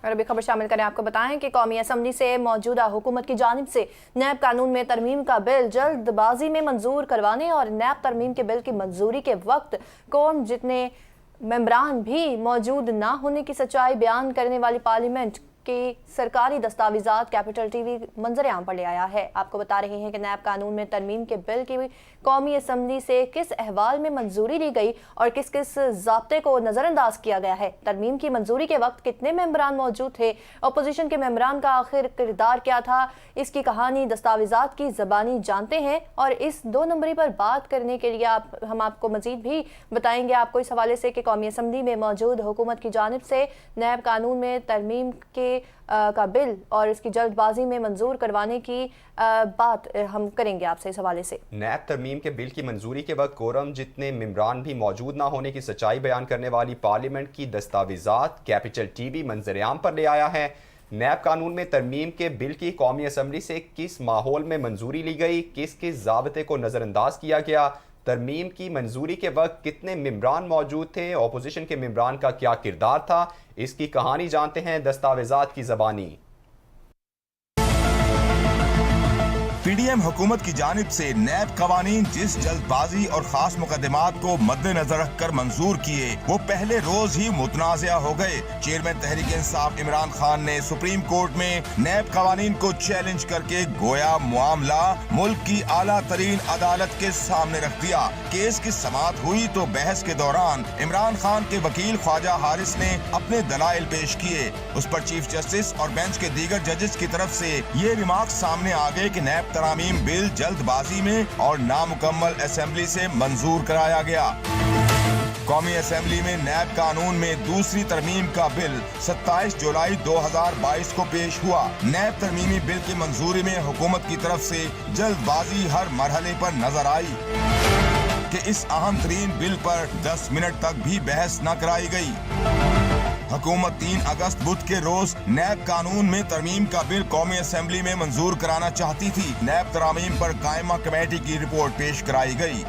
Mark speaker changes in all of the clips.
Speaker 1: اور ابھی خبر شامل کریں، آپ کو بتائیں کہ قومی اسمبلی سے موجودہ حکومت کی جانب سے نیب قانون میں ترمیم کا بل جلد بازی میں منظور کروانے اور نیب ترمیم کے بل کی منظوری کے وقت قوم جتنے ممبران بھی موجود نہ ہونے کی سچائی بیان کرنے والی پارلیمنٹ کی سرکاری دستاویزات کیپٹل ٹی وی منظر عام پر لے آیا ہے۔ آپ کو بتا رہے ہیں کہ نیب قانون میں ترمیم کے بل کی قومی اسمبلی سے کس احوال میں منظوری لی گئی اور کس کس ضابطے کو نظر انداز کیا گیا ہے، ترمیم کی منظوری کے وقت کتنے ممبران موجود تھے، اپوزیشن کے ممبران کا آخر کردار کیا تھا، اس کی کہانی دستاویزات کی زبانی جانتے ہیں۔ اور اس 2 نمبری پر بات کرنے کے لیے ہم آپ کو مزید بھی بتائیں گے آپ کو اس حوالے سے کہ قومی اسمبلی میں موجود حکومت کی جانب سے نیب قانون میں ترمیم کا بل اور اس کی جلد بازی میں منظور کروانے کی بات ہم کریں گے آپ سے اس حوالے سے۔
Speaker 2: نیب ترمیم کے بل کی منظوری کے وقت کورم جتنے ممبران بھی موجود نہ ہونے کی سچائی بیان کرنے والی پارلیمنٹ کی دستاویزات کیپٹل ٹی وی منظر عام پر لے آیا ہے۔ نیب قانون میں ترمیم کے بل کی قومی اسمبلی سے کس ماحول میں منظوری لی گئی، کس کس ضابطے کو نظر انداز کیا گیا، ترمیم کی منظوری کے وقت کتنے ممبران موجود تھے، اپوزیشن کے ممبران کا کیا کردار تھا، اس کی کہانی جانتے ہیں دستاویزات کی زبانی۔
Speaker 3: پی ڈی ایم حکومت کی جانب سے نیب قوانین جس جلد بازی اور خاص مقدمات کو مد نظر رکھ کر منظور کیے وہ پہلے روز ہی متنازع ہو گئے۔ چیئرمین تحریک انصاف عمران خان نے سپریم کورٹ میں نیب قوانین کو چیلنج کر کے گویا معاملہ ملک کی اعلیٰ ترین عدالت کے سامنے رکھ دیا۔ کیس کی سماعت ہوئی تو بحث کے دوران عمران خان کے وکیل خواجہ حارث نے اپنے دلائل پیش کیے۔ اس پر چیف جسٹس اور بینچ کے دیگر ججز کی طرف سے یہ ریمارکس سامنے آ گئے کہ نیب ترامیم بل جلد بازی میں اور نامکمل اسمبلی سے منظور کرایا گیا۔ قومی اسمبلی میں نیب قانون میں دوسری ترمیم کا بل 27 جولائی 2022 کو پیش ہوا۔ نیب ترمیمی بل کی منظوری میں حکومت کی طرف سے جلد بازی ہر مرحلے پر نظر آئی کہ اس اہم ترین بل پر 10 منٹ تک بھی بحث نہ کرائی گئی۔ حکومت 3 اگست بدھ کے روز نیب قانون میں ترمیم کا بل قومی اسمبلی میں منظور کرانا چاہتی تھی۔ نیب ترامیم پر قائمہ کمیٹی کی رپورٹ پیش کرائی گئی۔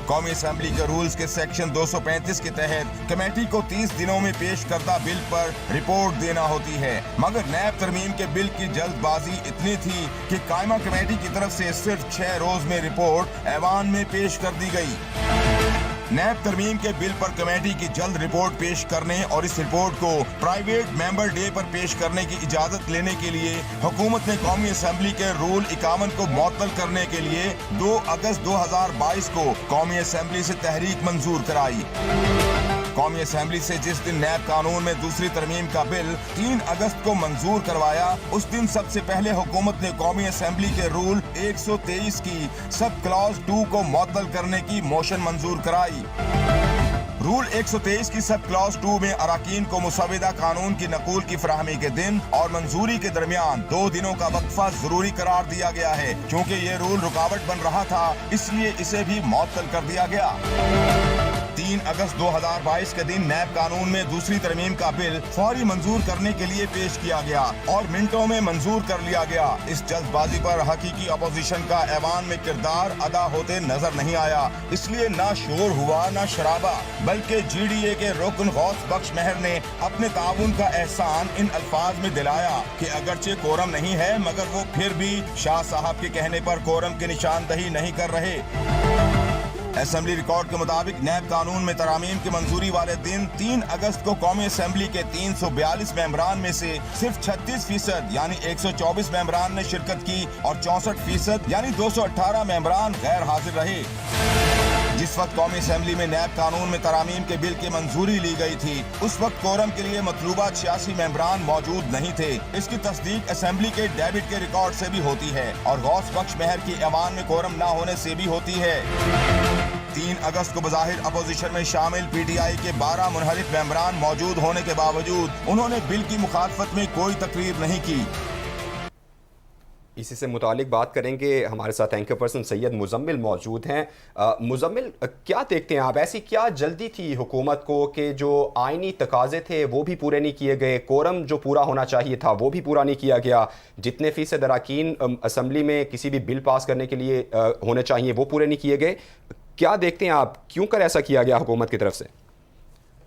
Speaker 3: قومی اسمبلی کے رولز کے سیکشن 235 کے تحت کمیٹی کو 30 دنوں میں پیش کردہ بل پر رپورٹ دینا ہوتی ہے، مگر نیب ترمیم کے بل کی جلد بازی اتنی تھی کہ قائمہ کمیٹی کی طرف سے صرف 6 روز میں رپورٹ ایوان میں پیش کر دی گئی۔ نیب ترمیم کے بل پر کمیٹی کی جلد رپورٹ پیش کرنے اور اس رپورٹ کو پرائیویٹ ممبر ڈے پر پیش کرنے کی اجازت لینے کے لیے حکومت نے قومی اسمبلی کے رول 51 کو معطل کرنے کے لیے 2 اگست 2022 کو قومی اسمبلی سے تحریک منظور کرائی۔ قومی اسمبلی سے جس دن نیب قانون میں دوسری ترمیم کا بل 3 اگست کو منظور کروایا، اس دن سب سے پہلے حکومت نے قومی اسمبلی کے رول 123 کی سب کلاز 2 کو معطل کرنے کی موشن منظور کرائی۔ رول 123 کی سب کلاز 2 میں اراکین کو مسودہ قانون کی نقول کی فراہمی کے دن اور منظوری کے درمیان 2 دنوں کا وقفہ ضروری قرار دیا گیا ہے۔ چونکہ یہ رول رکاوٹ بن رہا تھا اس لیے اسے بھی معطل کر دیا گیا۔ 3 اگست 2022 کے دن نیب قانون میں دوسری ترمیم کا بل فوری منظور کرنے کے لیے پیش کیا گیا اور منٹوں میں منظور کر لیا گیا۔ اس جلد بازی پر حقیقی اپوزیشن کا ایوان میں کردار ادا ہوتے نظر نہیں آیا، اس لیے نہ شور ہوا نہ شرابہ، بلکہ جی ڈی اے کے رکن غوث بخش مہر نے اپنے تعاون کا احسان ان الفاظ میں دلایا کہ اگرچہ کورم نہیں ہے مگر وہ پھر بھی شاہ صاحب کے کہنے پر کورم کی نشاندہی نہیں کر رہے۔ اسمبلی ریکارڈ کے مطابق نیب قانون میں ترامیم کی منظوری والے دن 3 اگست کو قومی اسمبلی کے 342 ممبران میں سے صرف 36% یعنی 124 ممبران نے شرکت کی اور 64% یعنی 218 ممبران غیر حاضر رہے۔ جس وقت قومی اسمبلی میں نیب قانون میں ترامیم کے بل کی منظوری لی گئی تھی اس وقت کورم کے لیے مطلوبہ 86 ممبران موجود نہیں تھے۔ اس کی تصدیق اسمبلی کے ڈیوڈ کے ریکارڈ سے بھی ہوتی ہے اور غوث بخش مہر کی ایوان میں کورم نہ ہونے سے بھی ہوتی ہے۔ 3 اگست کو بظاہر اپوزیشن میں شامل پی ٹی آئی کے 12 منحرف ممبران موجود ہونے کے باوجود انہوں نے بل کی مخالفت میں کوئی تقریر نہیں کی۔
Speaker 2: اسی سے متعلق بات کریں گے، ہمارے ساتھ اینکر پرسن سید مزمل موجود ہیں۔ مزمل، کیا دیکھتے ہیں آپ، ایسی کیا جلدی تھی حکومت کو کہ جو آئینی تقاضے تھے وہ بھی پورے نہیں کیے گئے، کورم جو پورا ہونا چاہیے تھا وہ بھی پورا نہیں کیا گیا، جتنے فیصد اراکین اسمبلی میں کسی بھی بل پاس کرنے کے لیے ہونے چاہیے وہ پورے نہیں کیے گئے؟ کیا دیکھتے ہیں آپ، کیوں کر ایسا کیا گیا حکومت کی طرف سے؟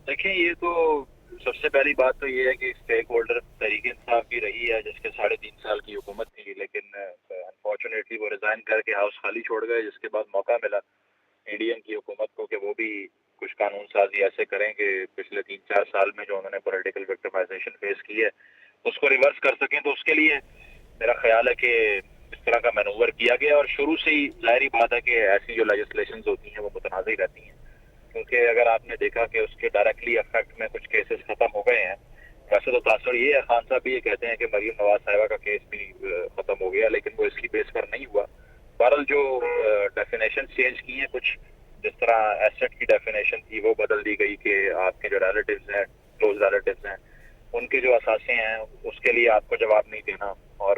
Speaker 4: دیکھیں، یہ تو سب سے پہلی بات تو یہ ہے کہ اسٹیک ہولڈر تحریک انصاف بھی رہی ہے جس کے 3.5 سال کی حکومت تھی، لیکن انفارچونیٹلی وہ ریزائن کر کے ہاؤس خالی چھوڑ گئے، جس کے بعد موقع ملا پی ڈی ایم کی حکومت کو کہ وہ بھی کچھ قانون سازی ایسے کریں کہ پچھلے 3-4 سال میں جو انہوں نے پولیٹیکل وکٹمائزیشن فیس کی ہے اس کو ریورس کر سکیں. تو اس کے لیے میرا خیال ہے کہ اس طرح کا مینوور کیا گیا، اور شروع سے ہی ظاہری بات ہے کہ ایسی جو لیجسلیشنز ہوتی ہیں وہ متنازع رہتی ہیں، کیونکہ اگر آپ نے دیکھا کہ اس کے ڈائریکٹلی افیکٹ میں کچھ کیسز ختم ہو گئے ہیں. ویسے تو تاثر یہ ہے، خان صاحب بھی یہ کہتے ہیں کہ مریم نواز صاحبہ کا کیس بھی ختم ہو گیا، لیکن وہ اس کی بیس پر نہیں ہوا. بہرحال جو ڈیفینیشن چینج کی ہیں کچھ، جس طرح ایسٹ کی ڈیفینیشن تھی وہ بدل دی گئی کہ آپ کے جو ریلیٹیوز ہیں، کلوز ریلیٹیوز ہیں، ان کے جو اثاثے ہیں اس کے لیے آپ کو جواب نہیں دینا. اور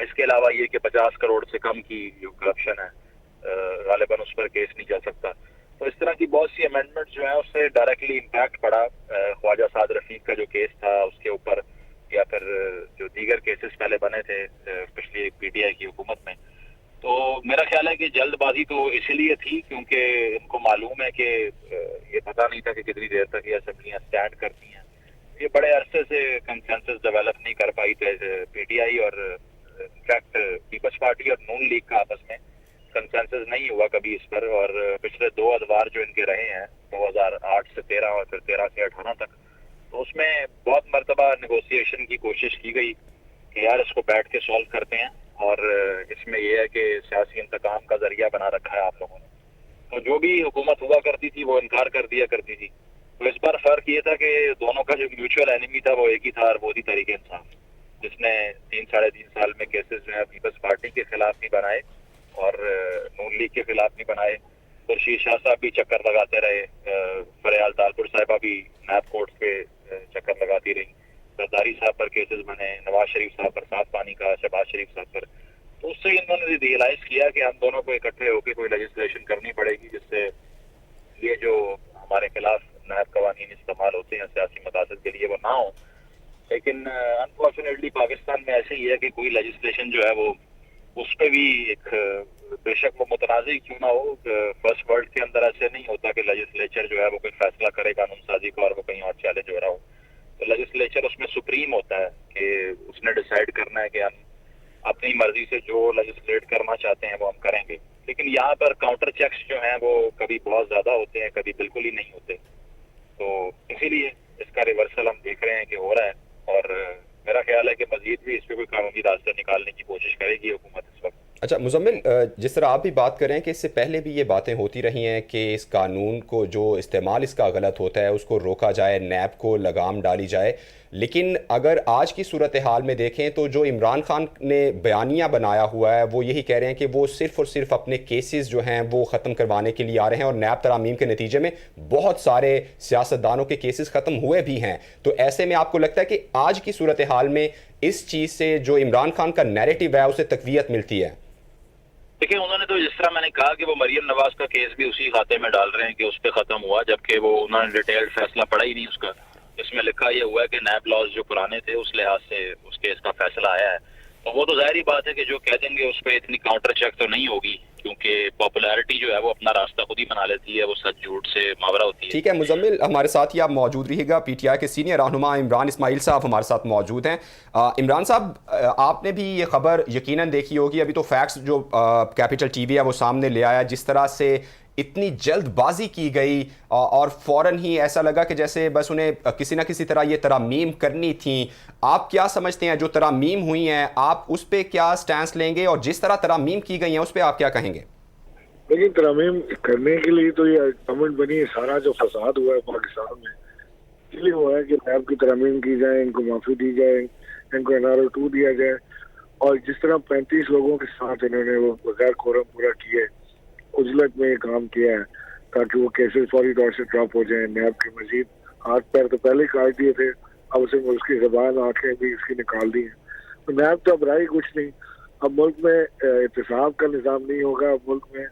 Speaker 4: اس کے علاوہ یہ کہ 50 کروڑ سے کم کی جو کرپشن ہے غالباً اس پر کیس نہیں چل سکتا. تو اس طرح کی بہت سی امینڈمنٹ جو ہیں اس سے ڈائریکٹلی امپیکٹ پڑا. خواجہ سعد رفیق کا جو کیس تھا اس کے اوپر، یا پھر جو دیگر کیسز پہلے بنے تھے پچھلی پی ٹی آئی کی حکومت میں. تو میرا خیال ہے کہ جلد بازی تو اسی لیے تھی کیونکہ ان کو معلوم ہے کہ یہ پتہ نہیں تھا کہ کتنی دیر تک یہ اسمبلیاں اسٹینڈ کرتی ہیں. یہ بڑے عرصے سے کنسنسس ڈیولپ نہیں کر پائی تھے پی ٹی آئی اور انفیکٹ پیپلز پارٹی اور نون لیگ کا آپس میں کنسنسس نہیں ہوا کبھی اس پر. اور پچھلے 2 ادوار جو ان کے رہے ہیں 2008 سے 13 اور پھر 13 سے 18 تک، تو اس میں بہت مرتبہ نیگوسیشن کی کوشش کی گئی کہ یار اس کو بیٹھ کے سولو کرتے ہیں، اور اس میں یہ ہے کہ سیاسی انتقام کا ذریعہ بنا رکھا ہے آپ لوگوں نے. تو جو بھی حکومت ہوا کرتی تھی وہ انکار کر دیا کرتی تھی. تو اس بار فرق یہ تھا کہ دونوں کا جو میوچل اینیمی تھا وہ ایک ہی تھا، اور وہ تھی تحریک انصاف، جس نے 3-3.5 سال میں کیسز جو ہے پیپلز پارٹی کے خلاف بھی بنائے اور نون لیگ کے خلاف بھی بنائے. خورشید شاہ صاحب بھی چکر لگاتے رہے، فریال تالپور صاحبہ بھی نیب کورٹ پہ چکر لگاتی رہی، زرداری صاحب پر کیسز بنے، نواز شریف صاحب پر صاف پانی کا، شہباز شریف صاحب پر. تو اس سے انہوں نے ریئلائز کیا کہ ہم دونوں کو اکٹھے ہو کے کوئی لیجسلیشن کرنی پڑے گی جس سے یہ جو ہمارے خلاف نائب قوانین استعمال ہوتے ہیں سیاسی مقاصد کے لیے وہ نہ ہوں. لیکن انفارچونیٹلی پاکستان میں ایسے ہی ہے کہ کوئی لیجسلیشن جو ہے وہ اس پہ بھی ایک، بے شک وہ متنازع کیوں نہ ہو، فرسٹ ورلڈ کے اندر ایسے نہیں ہوتا کہ لیجسلیچر جو ہے وہ کوئی فیصلہ کرے قانون سازی کو اور وہ کہیں اور چیلنج ہو رہا ہو. تو لیجسلیچر اس میں سپریم ہوتا ہے کہ اس نے ڈیسائیڈ کرنا ہے کہ ہم اپنی مرضی سے جو لیجسلیٹ کرنا چاہتے ہیں وہ ہم کریں گے. لیکن یہاں پر کاؤنٹر چیکس جو ہیں وہ کبھی بہت زیادہ ہوتے ہیں، کبھی بالکل ہی نہیں ہوتے. تو اسی لیے اس کا ریورسل ہم دیکھ رہے ہیں کہ ہو رہا ہے، اور میرا خیال ہے کہ مزید بھی اس پہ کوئی قانونی راستہ نکالنے کی کوشش کرے گی حکومت اس وقت.
Speaker 2: اچھا مزمل، جس طرح آپ بھی بات کر رہے ہیں کہ اس سے پہلے بھی یہ باتیں ہوتی رہی ہیں کہ اس قانون کو جو استعمال اس کا غلط ہوتا ہے اس کو روکا جائے، نیب کو لگام ڈالی جائے. لیکن اگر آج کی صورتحال میں دیکھیں تو جو عمران خان نے بیانیہ بنایا ہوا ہے وہ یہی کہہ رہے ہیں کہ وہ صرف اور صرف اپنے کیسز جو ہیں وہ ختم کروانے کے لیے آ رہے ہیں، اور نیب ترامیم کے نتیجے میں بہت سارے سیاستدانوں کے کیسز ختم ہوئے بھی ہیں. تو ایسے میں آپ کو لگتا ہے کہ آج کی صورتحال میں اس چیز سے جو عمران خان کا نیریٹو ہے اسے تقویت ملتی ہے؟
Speaker 4: دیکھیں انہوں نے تو جس طرح میں نے کہا کہ وہ مریم نواز کا کیس بھی اسی خاتے میں ڈال رہے ہیں کہ اس پہ ختم ہوا، جبکہ وہ انہوں نے ڈیٹیلڈ فیصلہ پڑھا ہی نہیں اس کا. اس میں لکھا یہ ہوا ہے کہ نیب لاز جو پرانے تھے اس لحاظ سے اس کیس کا فیصلہ آیا ہے. تو وہ تو ظاہری بات ہے کہ جو کہہ دیں گے اس پہ اتنی کاؤنٹر چیک تو نہیں ہوگی، کیونکہ پاپولیرٹی جو ہے وہ اپنا راستہ خود ہی بنا لیتی ہے، وہ سچ جھوٹ سے ماورا ہوتی ہے.
Speaker 2: ٹھیک ہے مزمل، ہمارے ساتھ ہی آپ موجود رہیے گا. پی ٹی آئی کے سینئر رہنما عمران اسماعیل صاحب ہمارے ساتھ موجود ہیں. عمران صاحب، آپ نے بھی یہ خبر یقیناً دیکھی ہوگی، ابھی تو فیکٹس جو کیپٹل ٹی وی ہے وہ سامنے لے آیا، جس طرح سے اتنی جلد بازی کی گئی اور فوراً ہی ایسا لگا کہ جیسے بس انہیں کسی نہ کسی طرح یہ ترامیم کرنی تھیں. آپ کیا سمجھتے ہیں جو ترامیم ہوئی ہیں، آپ اس پہ کیا سٹینس لیں گے، اور جس طرح ترامیم کی گئی ہیں اس پہ آپ کیا کہیں گے؟
Speaker 5: لیکن ترامیم کرنے کے لیے تو یہ گورنمنٹ بنی ہے، سارا جو فساد ہوا ہے پاکستان میں اس لیے ہوا ہے کہ نیب کی ترامیم کی جائے، ان کو معافی دی جائے، ان کو NRO2 دیا جائے. اور جس طرح 35 لوگوں کے ساتھ انہوں نے وہ بغیر کورم پورا کیے عجلت میں یہ کام کیا ہے تاکہ وہ کیسز فوری طور سے ڈراپ ہو جائیں. نیب کے مزید ہاتھ پیر تو پہلے ہی کاٹ دیے تھے، اب اسے اس کی زبان آنکھیں بھی اس کی نکال دی ہیں. تو نیب تو اب رہی کچھ نہیں. اب ملک میں احتساب کا نظام نہیں ہوگا. اب ملک میں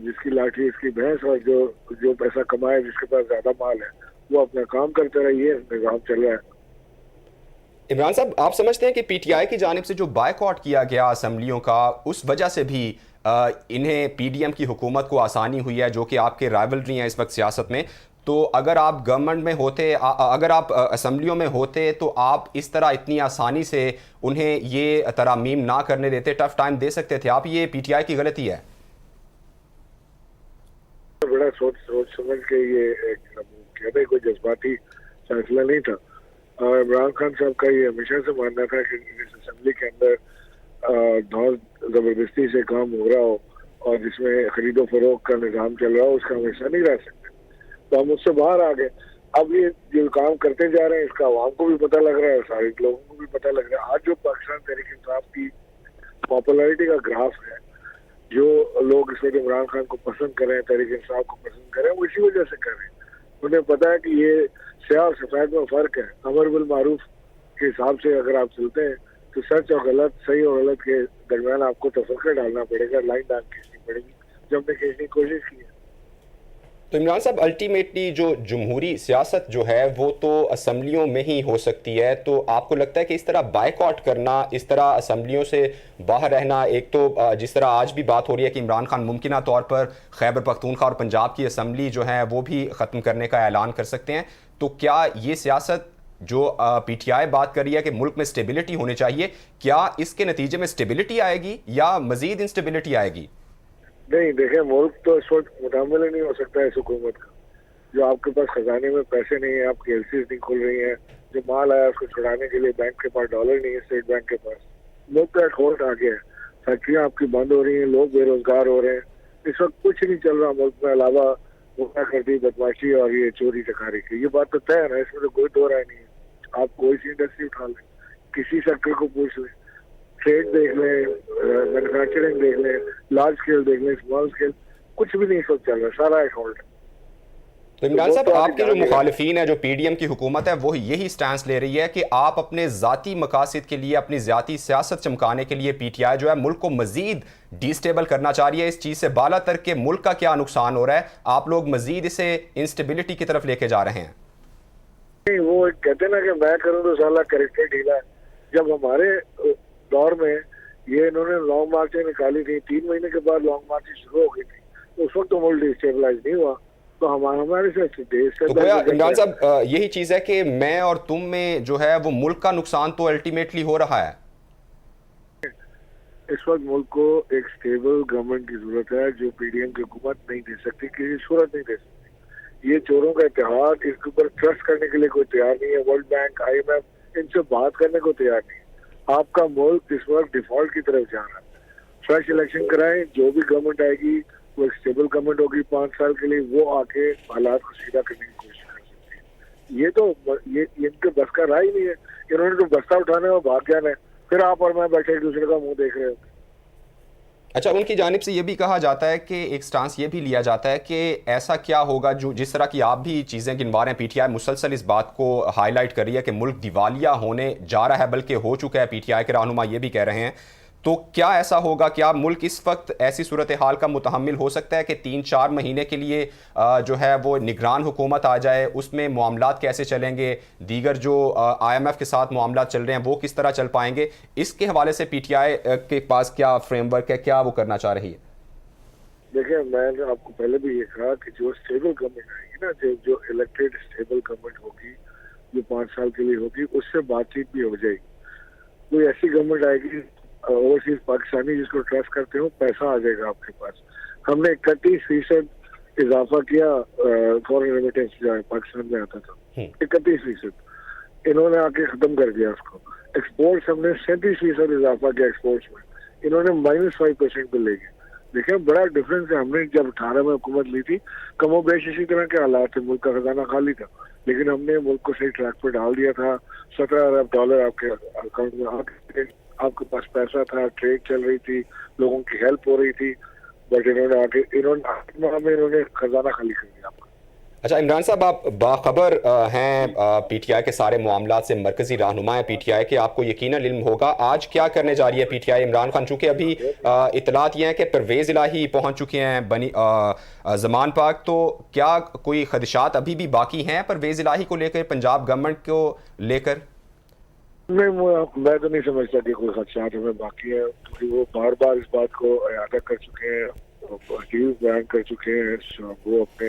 Speaker 5: جس کی لاٹھی اس کی بھینس، اور جو پیسہ کمائے جس کے پاس زیادہ مال ہے وہ اپنا کام کرتے رہیے، نظام چل رہا ہے.
Speaker 2: عمران صاحب، آپ سمجھتے ہیں کہ پی ٹی آئی کی جانب سے جو بائیکاٹ کیا گیا اسمبلیوں کا، اس وجہ سے بھی انہیں پی ڈی ایم کی حکومت کو آسانی ہوئی ہے، جو کہ آپ کے رائیولری ہیں اس وقت سیاست میں، تو اگر آپ گورنمنٹ میں ہوتے، اگر آپ اسمبلیوں میں ہوتے تو آپ اس طرح اتنی آسانی سے انہیں یہ ترامیم نہ کرنے دیتے، ٹف ٹائم دے سکتے تھے آپ. یہ پی ٹی آئی کی غلطی ہے.
Speaker 5: بڑا سوچ سمجھ کے یہ کہتے ہیں، کوئی جذباتی فیصلہ نہیں تھا. عمران خان صاحب کا یہ ہمیشہ سے ماننا تھا کہ اس اسمبلی کے اندر بہت زبردستی سے کام ہو رہا ہو اور جس میں خرید و فروخت کا نظام چل رہا ہو، اس کا ہمیشہ نہیں رہ سکتے. تو ہم اس سے باہر آ گئے. اب یہ جو کام کرتے جا رہے ہیں اس کا عوام کو بھی پتہ لگ رہا ہے، سارے لوگوں کو بھی پتہ لگ رہا ہے. آج جو پاکستان تحریک انصاف کی پاپولیرٹی کا گراف ہے، جو لوگ اس وقت عمران خان کو پسند کریں، تحریک انصاف کو پسند کریں، وہ اسی وجہ سے کر رہے ہیں. انہیں پتا ہے کہ یہ سیاہ اور سفید میں فرق ہے. امر بالمعروف کے حساب سے اگر آپ چلتے ہیں تو سچ اور غلط، صحیح اور غلط کے درمیان آپ کو تفرقہ ڈالنا پڑے گا، لائن ڈال کھینچنی پڑے گی، جو ہم نے کھینچنے کی کوشش کی ہے.
Speaker 2: تو عمران صاحب الٹیمیٹلی جو جمہوری سیاست جو ہے وہ تو اسمبلیوں میں ہی ہو سکتی ہے، تو آپ کو لگتا ہے کہ اس طرح بائیکاٹ کرنا، اس طرح اسمبلیوں سے باہر رہنا، ایک تو جس طرح آج بھی بات ہو رہی ہے کہ عمران خان ممکنہ طور پر خیبر پختونخوا اور پنجاب کی اسمبلی جو ہے وہ بھی ختم کرنے کا اعلان کر سکتے ہیں، تو کیا یہ سیاست جو پی ٹی آئی بات کر رہی ہے کہ ملک میں سٹیبلٹی ہونی چاہیے، کیا اس کے نتیجے میں سٹیبلٹی آئے گی یا مزید انسٹیبلٹی آئے گی؟
Speaker 5: نہیں دیکھیں، ملک تو اس وقت متحمل ہی نہیں ہو سکتا ہے اس حکومت کا. جو آپ کے پاس خزانے میں پیسے نہیں ہیں، آپ کی ایل سیز نہیں کھل رہی ہیں، جو مال آیا اس کو چھڑانے کے لیے بینک کے پاس ڈالر نہیں ہے، اسٹیٹ بینک کے پاس. ملک کا ایک ہولٹ آ گیا ہے، فیکٹریاں آپ کی بند ہو رہی ہیں، لوگ بے روزگار ہو رہے ہیں. اس وقت کچھ نہیں چل رہا ملک میں علاوہ گنڈا گردی، بدماشی اور یہ چوری چکاری کی. یہ بات تو طے ہے نا، اس میں تو کوئی دو رائے نہیں ہے. آپ کوئی سی انڈسٹری اٹھا لیں، کسی سیکٹر کو پوچھ لیں، ٹریڈ دیکھ لیں، مینوفیکچرنگ دیکھ لیں، لارج اسکیل دیکھ لیں، اسمال اسکیل، کچھ بھی نہیں اس وقت چل رہا، سارا ایک ہولڈ ہے.
Speaker 2: تو عمران صاحب آپ کے جو مخالفین ہیں، جو پی ڈی ایم کی حکومت ہے، وہ یہی سٹانس لے رہی ہے کہ آپ اپنے ذاتی مقاصد کے لیے، اپنی ذاتی سیاست چمکانے کے لیے پی ٹی آئی جو ہے ملک کو مزید ڈی سٹیبل کرنا چاہ رہی ہے. اس چیز سے بالا تر کہ ملک کا کیا نقصان ہو رہا ہے، آپ لوگ مزید اسے انسٹیبلٹی کی طرف لے کے جا رہے ہیں.
Speaker 5: نہیں، وہ کہتے ہیں نا کہ میں کروں تو سالہ کریکٹر ڈھیلا ہے. جب ہمارے دور میں یہ انہوں نے لانگ مارچیں نکالی تھی، 3 مہینے کے بعد لانگ مارچیں شروع ہو گئی تھی، اس وقت تو ملک ڈی اسٹیبلائز نہیں ہوا. تو ہمارے سے
Speaker 2: تو گویا عمران صاحب یہی چیز ہے کہ میں اور تم میں جو ہے وہ ملک کا نقصان تو الٹیمیٹلی ہو رہا ہے.
Speaker 5: اس وقت ملک کو ایک سٹیبل گورنمنٹ کی ضرورت ہے جو پی ڈی ایم کی حکومت نہیں دے سکتی، کسی صورت نہیں دے سکتی. یہ چوروں کا اتحاد، اس کے اوپر ٹرسٹ کرنے کے لیے کوئی تیار نہیں ہے. World bank, I M F ان سے بات کرنے کو تیار نہیں ہے. آپ کا ملک اس وقت ڈیفالٹ کی طرف جا رہا ہے. فریش الیکشن کرائیں، جو بھی گورنمنٹ آئے گی وہ ایک سٹیبل گورنمنٹ ہوگی 5 سال کے لیے، وہ آ کے حالات کو سیدھا کرنے کی کوشش کر سکتی ہے. یہ تو یہ ان کے بس کا راہ ہی نہیں ہے. انہوں نے تو بستہ اٹھانا ہے اور بھاگ جانا ہے، پھر آپ اور میں بیٹھے ایک دوسرے کا منہ دیکھ رہے ہوں.
Speaker 2: اچھا، ان کی جانب سے یہ بھی کہا جاتا ہے کہ ایک سٹانس یہ بھی لیا جاتا ہے کہ ایسا کیا ہوگا، جو جس طرح کی آپ بھی چیزیں گنوا رہے ہیں، پی ٹی آئی مسلسل اس بات کو ہائی لائٹ کر رہی ہے کہ ملک دیوالیہ ہونے جا رہا ہے، بلکہ ہو چکا ہے. پی ٹی آئی کے رہنما یہ بھی کہہ رہے ہیں. تو کیا ایسا ہوگا، کیا ملک اس وقت ایسی صورتحال کا متحمل ہو سکتا ہے کہ 3-4 مہینے کے لیے جو ہے وہ نگران حکومت آ جائے؟ اس میں معاملات کیسے چلیں گے؟ دیگر جو آئی ایم ایف کے ساتھ معاملات چل رہے ہیں وہ کس طرح چل پائیں گے؟ اس کے حوالے سے پی ٹی آئی کے پاس کیا فریم ورک ہے، کیا وہ کرنا چاہ رہی ہے؟
Speaker 5: دیکھیں، میں نے آپ کو پہلے بھی یہ کہا کہ جو اسٹیبل گورنمنٹ آئے گی نا، جو الیکٹڈ اسٹیبل گورنمنٹ ہوگی، جو 5 سال کے لیے ہوگی، اس سے بات چیت بھی ہو جائے گی. کوئی ایسی گورنمنٹ آئے گی اوورسیز پاکستانی جس کو ٹرسٹ کرتے ہو، پیسہ آ جائے گا آپ کے پاس. ہم نے 31% اضافہ کیا فورن ریمیٹنس جو ہے پاکستان میں آتا تھا، 31%. انہوں نے آ کے ختم کر دیا اس کو. ایکسپورٹس ہم نے 37% اضافہ کیا ایکسپورٹس میں، انہوں نے -5% پہ لے گئے. دیکھیں بڑا ڈفرینس ہے. ہم نے جب 18 میں حکومت لی تھی، کم و بیش اسی طرح کے حالات تھے، ملک کا خزانہ خالی تھا، لیکن ہم نے ملک کو صحیح ٹریک پہ ڈال دیا تھا. $17 ارب آپ کے اکاؤنٹ میں آ کے، آپ کے پاس پیسہ تھا، ٹریڈ چل رہی تھی، لوگوں کی ہیلپ ہو رہی تھی. بٹ انہوں نے خزانہ خالی کر دیا آپ کا.
Speaker 2: اچھا عمران صاحب، آپ باخبر ہیں پی ٹی آئی کے سارے معاملات سے، مرکزی رہنما ہے پی ٹی آئی کے، آپ کو یقیناً علم ہوگا آج کیا کرنے جا رہی ہے P T I. Imran Khan, چونکہ ابھی اطلاعات یہ ہیں کہ پرویز الہی پہنچ چکے ہیں زمان پاک، تو کیا کوئی خدشات ابھی بھی باقی ہیں پرویز الہی کو لے کر، پنجاب گورنمنٹ کو لے کر؟
Speaker 5: نہیں، میں تو نہیں سمجھتا کہ کوئی خدشات ہمیں باقی ہیں، کیونکہ وہ بار بار اس بات کو اعادہ کر چکے ہیں، بیان کر چکے ہیں. وہ اپنے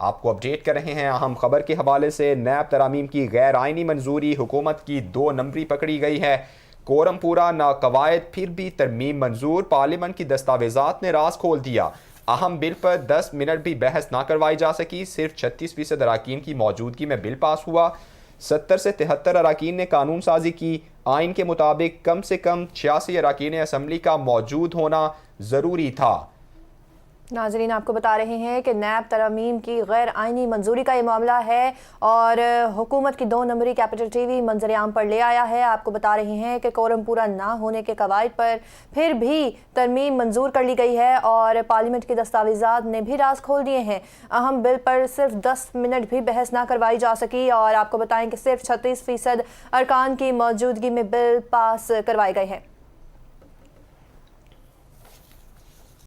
Speaker 2: آپ کو اپڈیٹ کر رہے ہیں اہم خبر کے حوالے سے۔ نیب ترامیم کی غیر آئینی منظوری، حکومت کی 2 نمبری پکڑی گئی ہے۔ کورم پورا، ناقواعد، پھر بھی ترمیم منظور، پارلیمنٹ کی دستاویزات نے راز کھول دیا۔ اہم بل پر 10 منٹ بھی بحث نہ کروائی جا سکی، صرف 36% اراکین کی موجودگی میں بل پاس ہوا۔ 70 سے 73 اراکین نے قانون سازی کی۔ آئین کے مطابق کم سے کم 86 اراکین اسمبلی کا موجود ہونا ضروری تھا۔
Speaker 1: ناظرین، آپ کو بتا رہے ہیں کہ نیب ترامیم کی غیر آئینی منظوری کا یہ معاملہ ہے اور حکومت کی 2 نمبری کیپٹل ٹی وی منظر عام پر لے آیا ہے۔ آپ کو بتا رہے ہیں کہ کورم پورا نہ ہونے کے قواعد پر پھر بھی ترمیم منظور کر لی گئی ہے اور پارلیمنٹ کی دستاویزات نے بھی راز کھول دیے ہیں۔ اہم بل پر صرف 10 منٹ بھی بحث نہ کروائی جا سکی اور آپ کو بتائیں کہ صرف 36% ارکان کی موجودگی میں بل پاس کروائے گئے ہیں۔